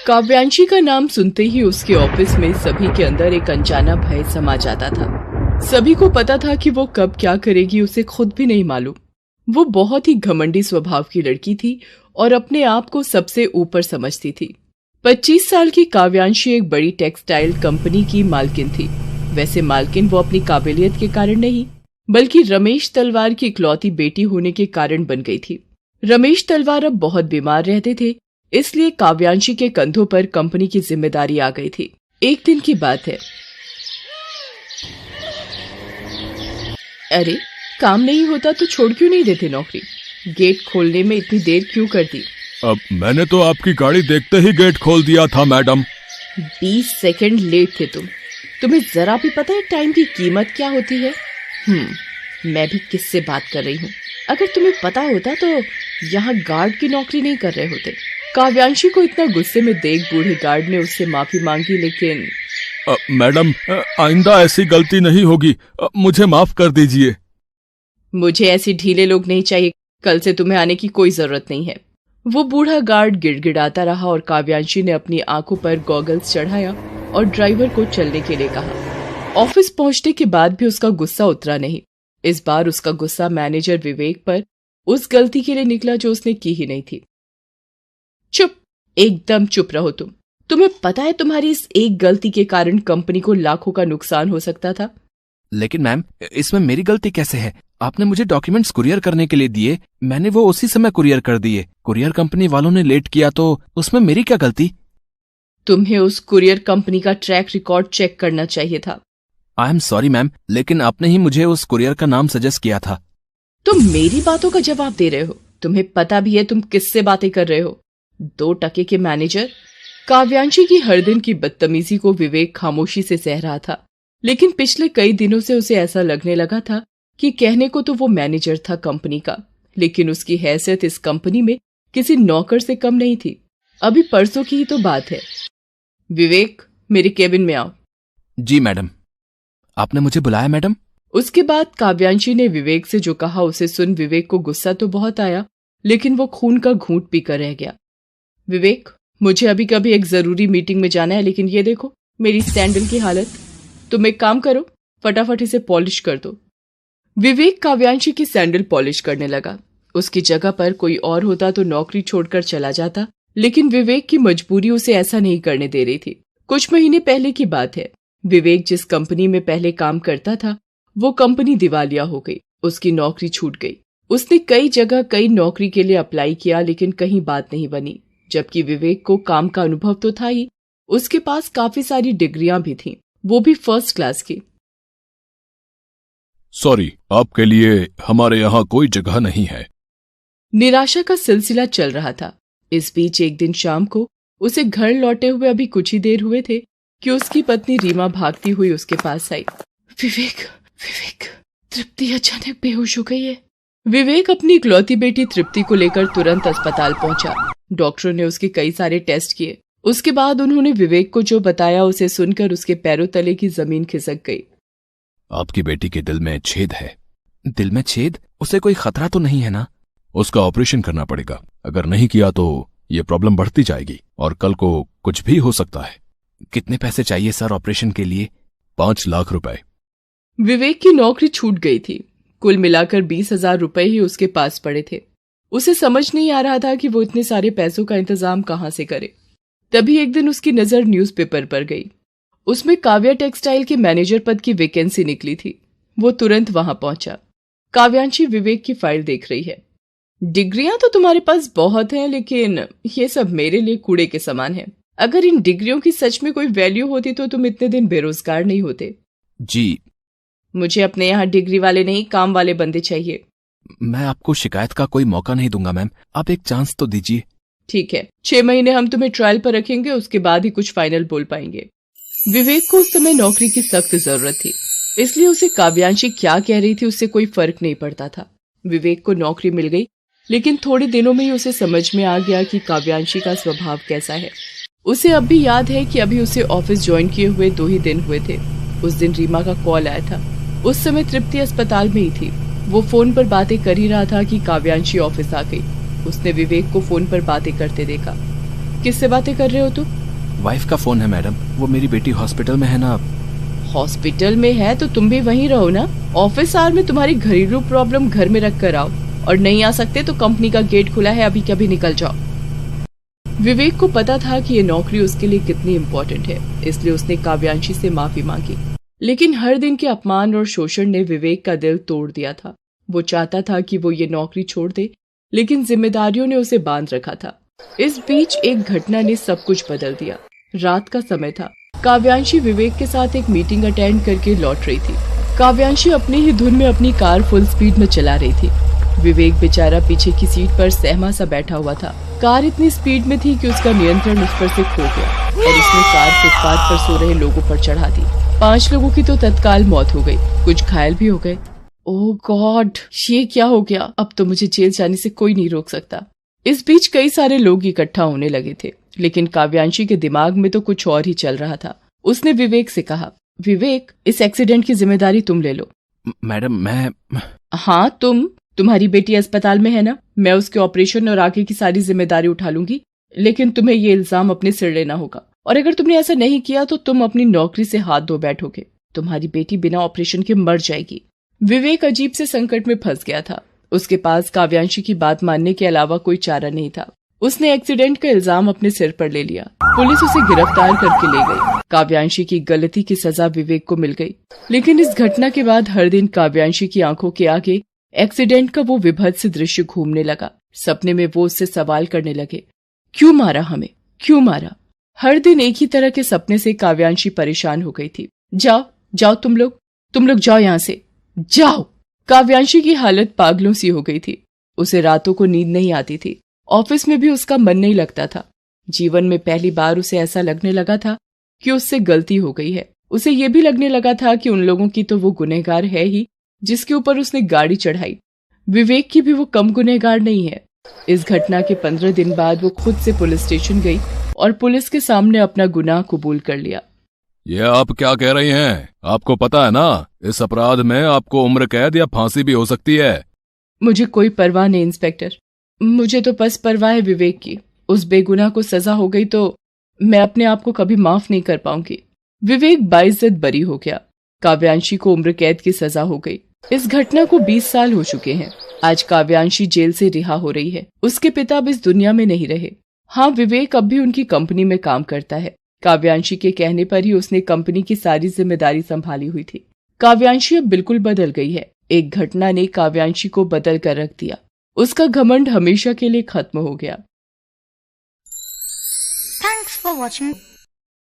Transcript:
काव्यांशी का नाम सुनते ही उसके ऑफिस में सभी के अंदर एक अनजाना भय समा जाता था। सभी को पता था कि वो कब क्या करेगी उसे खुद भी नहीं मालूम। वो बहुत ही घमंडी स्वभाव की लड़की थी और अपने आप को सबसे ऊपर समझती थी। 25 साल की काव्यांशी एक बड़ी टेक्सटाइल कंपनी की मालकिन थी। वैसे मालकिन वो अपनी काबिलियत के कारण नहीं, बल्कि रमेश तलवार की इकलौती बेटी होने के कारण बन गई थी। रमेश तलवार अब बहुत बीमार रहते थे, इसलिए काव्यांशी के कंधों पर कंपनी की जिम्मेदारी आ गई थी। एक दिन की बात है। अरे, काम नहीं होता तो छोड़ क्यों नहीं देते नौकरी? गेट खोलने में इतनी देर क्यों कर दी? अब मैंने तो आपकी गाड़ी देखते ही गेट खोल दिया था मैडम। 20 सेकंड लेट थे तुम। तुम्हें जरा भी पता है टाइम की कीमत क्या होती है? मैं भी किससे बात कर रही हूँ? अगर तुम्हें पता होता तो यहाँ गार्ड की नौकरी नहीं कर रहे होते। काव्यांशी को इतना गुस्से में देख बूढ़े गार्ड ने उससे माफी मांगी, लेकिन मैडम, आइंदा ऐसी गलती नहीं होगी, मुझे माफ कर दीजिए। मुझे ऐसे ढीले लोग नहीं चाहिए। कल से तुम्हें आने की कोई जरूरत नहीं है। वो बूढ़ा गार्ड गिड़गिड़ाता रहा और काव्यांशी ने अपनी आंखों पर गॉगल्स चढ़ाया और ड्राइवर को चलने के लिए कहा। ऑफिस पहुंचने के बाद भी उसका गुस्सा उतरा नहीं। इस बार उसका गुस्सा मैनेजर विवेक पर उस गलती के लिए निकला जो उसने की ही नहीं थी। चुप, एकदम चुप रहो तुम। तुम्हें पता है तुम्हारी इस एक गलती के कारण कंपनी को लाखों का नुकसान हो सकता था। लेकिन मैम, इसमें मेरी गलती कैसे है? आपने मुझे डॉक्यूमेंट्स कुरियर करने के लिए दिए, मैंने वो उसी समय कुरियर कर दिए। कुरियर कंपनी वालों ने लेट किया तो उसमें मेरी क्या गलती? तुम्हें उस कुरियर कंपनी का ट्रैक रिकॉर्ड चेक करना चाहिए था। आई एम सॉरी मैम, लेकिन आपने ही मुझे उस कुरियर का नाम सजेस्ट किया था। तुम मेरी बातों का जवाब दे रहे हो? तुम्हें पता भी है तुम किससे बातें कर रहे हो? 2 टके के मैनेजर। काव्यांशी की हर दिन की बदतमीजी को विवेक खामोशी से सह रहा था, लेकिन पिछले कई दिनों से उसे ऐसा लगने लगा था कि कहने को तो वो मैनेजर था कंपनी का, लेकिन उसकी हैसियत इस कंपनी में किसी नौकर से कम नहीं थी। अभी परसों की ही तो बात है। विवेक, मेरे केबिन में आओ। जी मैडम। आपने मुझे बुलाया मैडम? उसके बाद काव्यांशी ने विवेक से जो कहा उसे सुन विवेक को गुस्सा तो बहुत आया, लेकिन वो खून का घूंट पीकर रह गया। विवेक, मुझे अभी कभी एक जरूरी मीटिंग में जाना है, लेकिन ये देखो मेरी सैंडल की हालत। तुम एक काम करो, फटाफट इसे पॉलिश कर दो। विवेक काव्यांशी की सैंडल पॉलिश करने लगा। उसकी जगह पर कोई और होता तो नौकरी छोड़कर चला जाता, लेकिन विवेक की मजबूरी उसे ऐसा नहीं करने दे रही थी। कुछ महीने पहले की बात है। विवेक जिस कंपनी में पहले काम करता था वो कंपनी दिवालिया हो गई। उसकी नौकरी छूट गई। उसने कई जगह कई नौकरी के लिए अप्लाई किया, लेकिन कहीं बात नहीं बनी। जबकि विवेक को काम का अनुभव तो था ही, उसके पास काफी सारी डिग्रियां भी थीं, वो भी फर्स्ट क्लास की। सॉरी, आपके लिए हमारे यहाँ कोई जगह नहीं है। निराशा का सिलसिला चल रहा था। इस बीच एक दिन शाम को उसे घर लौटे हुए अभी कुछ ही देर हुए थे कि उसकी पत्नी रीमा भागती हुई उसके पास आई। विवेक, तृप्ति अचानक बेहोश हो गई है। विवेक अपनी इकलौती बेटी तृप्ति को लेकर तुरंत अस्पताल पहुंचा। डॉक्टरों ने उसके कई सारे टेस्ट किए। उसके बाद उन्होंने विवेक को जो बताया उसे सुनकर उसके पैरों तले की जमीन खिसक गई। आपकी बेटी के दिल में छेद है। दिल में छेद? उसे कोई खतरा तो नहीं है ना? उसका ऑपरेशन करना पड़ेगा। अगर नहीं किया तो ये प्रॉब्लम बढ़ती जाएगी और कल को कुछ भी हो सकता है। कितने पैसे चाहिए सर ऑपरेशन के लिए? 5 लाख रुपए। विवेक की नौकरी छूट गई थी। कुल मिलाकर 20,000 रुपए ही उसके पास पड़े थे। उसे समझ नहीं आ रहा था कि वो इतने सारे पैसों का इंतजाम कहां से करे। तभी एक दिन उसकी नजर न्यूज़पेपर पर गई। उसमें काव्या टेक्सटाइल के मैनेजर पद की वैकेंसी निकली थी। वो तुरंत वहां पहुंचा। काव्यांशी विवेक की फाइल देख रही है। डिग्रियां तो तुम्हारे पास बहुत हैं, लेकिन ये सब मेरे लिए कूड़े के समान है। अगर इन डिग्रियों की सच में कोई वैल्यू होती तो तुम इतने दिन बेरोजगार नहीं होते। जी। मुझे अपने यहाँ डिग्री वाले नहीं, काम वाले बंदे चाहिए। मैं आपको शिकायत का कोई मौका नहीं दूंगा मैम, आप एक चांस तो दीजिए। ठीक है, 6 महीने हम तुम्हें ट्रायल पर रखेंगे, उसके बाद ही कुछ फाइनल बोल पाएंगे। विवेक को उस समय नौकरी की सख्त जरूरत थी, इसलिए उसे काव्यांशी क्या कह रही थी उससे कोई फर्क नहीं पड़ता था। विवेक को नौकरी मिल गई, लेकिन थोड़े दिनों में ही उसे समझ में आ गया कि काव्यांशी का स्वभाव कैसा है। उसे अब भी याद है कि अभी उसे ऑफिस ज्वाइन किए हुए 2 ही दिन हुए थे। उस दिन रीमा का कॉल आया था। उस समय तृप्ति अस्पताल में ही थी। वो फोन पर बातें कर ही रहा था कि काव्यांशी ऑफिस आ गई। उसने विवेक को फोन पर बातें करते देखा। किससे बातें कर रहे हो तुम? वाइफ का फोन है मैडम, वो मेरी बेटी हॉस्पिटल में है ना। हॉस्पिटल में है तो तुम भी वहीं रहो ना। ऑफिस आवर में तुम्हारी घरेलू प्रॉब्लम घर में रख कर आओ, और नहीं आ सकते तो कंपनी का गेट खुला है, अभी कभी निकल जाओ। विवेक को पता था कि ये नौकरी उसके लिए कितनी इम्पोर्टेंट है, इसलिए उसने काव्यांशी से माफी मांगी। लेकिन हर दिन के अपमान और शोषण ने विवेक का दिल तोड़ दिया था। वो चाहता था कि वो ये नौकरी छोड़ दे, लेकिन जिम्मेदारियों ने उसे बांध रखा था। इस बीच एक घटना ने सब कुछ बदल दिया। रात का समय था। काव्यांशी विवेक के साथ एक मीटिंग अटेंड करके लौट रही थी। काव्यांशी अपनी ही धुन में अपनी कार फुल स्पीड में चला रही थी। विवेक बेचारा पीछे की सीट पर सहमा सा बैठा हुआ था। कार इतनी स्पीड में थी कि उसका नियंत्रण उस पर से खो गया और उसने कार फुटपाथ पर सो रहे लोगों पर चढ़ा दी। 5 लोगों की तो तत्काल मौत हो गई, कुछ घायल भी हो गए। ओह गॉड, ये क्या हो गया? अब तो मुझे जेल जाने से कोई नहीं रोक सकता। इस बीच कई सारे लोग इकट्ठा होने लगे थे, लेकिन काव्यांशी के दिमाग में तो कुछ और ही चल रहा था। उसने विवेक से कहा, विवेक, इस एक्सीडेंट की जिम्मेदारी तुम ले लो। मैडम मैं... हाँ तुम्हारी बेटी अस्पताल में है ना, मैं उसके ऑपरेशन और आगे की सारी जिम्मेदारी उठा लूंगी, लेकिन तुम्हें ये इल्जाम अपने सिर लेना होगा, और अगर तुमने ऐसा नहीं किया तो तुम अपनी नौकरी से हाथ धो बैठोगे। तुम्हारी बेटी बिना ऑपरेशन के मर जाएगी। विवेक अजीब से संकट में फंस गया था। उसके पास काव्यांशी की बात मानने के अलावा कोई चारा नहीं था। उसने एक्सीडेंट का इल्जाम अपने सिर पर ले लिया। पुलिस उसे गिरफ्तार करके ले गई। काव्यांशी की गलती की सजा विवेक को मिल गई, लेकिन इस घटना के बाद हर दिन काव्यांशी की आंखों के आगे एक्सीडेंट का वो विभत्स दृश्य घूमने लगा। सपने में वो उससे सवाल करने लगे, क्यों मारा हमें, क्यों मारा? हर दिन एक ही तरह के सपने से काव्यांशी परेशान हो गई थी। जाओ तुम लोग जाओ यहाँ से, जाओ। काव्यांशी की हालत पागलों सी हो गई थी। उसे रातों को नींद नहीं आती थी। ऑफिस में भी उसका मन नहीं लगता था। जीवन में पहली बार उसे ऐसा लगने लगा था कि उससे गलती हो गई है। उसे ये भी लगने लगा था कि उन लोगों की तो वो गुनहगार है ही जिसके ऊपर उसने गाड़ी चढ़ाई। विवेक की भी वो कम गुनहगार नहीं है। इस घटना के 15 दिन बाद वो खुद से पुलिस स्टेशन गई और पुलिस के सामने अपना गुनाह कबूल कर लिया। ये आप क्या कह रही हैं? आपको पता है ना, इस अपराध में आपको उम्र कैद या फांसी भी हो सकती है। मुझे कोई परवाह नहीं इंस्पेक्टर, मुझे तो बस परवाह है विवेक की। उस बेगुनाह को सजा हो गई तो मैं अपने आप को कभी माफ नहीं कर पाऊंगी। विवेक बाइज्जत बरी हो गया। काव्यांशी को उम्र कैद की सजा हो गई। इस घटना को 20 साल हो चुके हैं। आज काव्यांशी जेल से रिहा हो रही है। उसके पिता अब इस दुनिया में नहीं रहे। हाँ, विवेक अब भी उनकी कंपनी में काम करता है। काव्यांशी के कहने पर ही उसने कंपनी की सारी जिम्मेदारी संभाली हुई थी। काव्यांशी अब बिल्कुल बदल गई है। एक घटना ने काव्यांशी को बदल कर रख दिया। उसका घमंड हमेशा के लिए खत्म हो गया। Thanks for watching.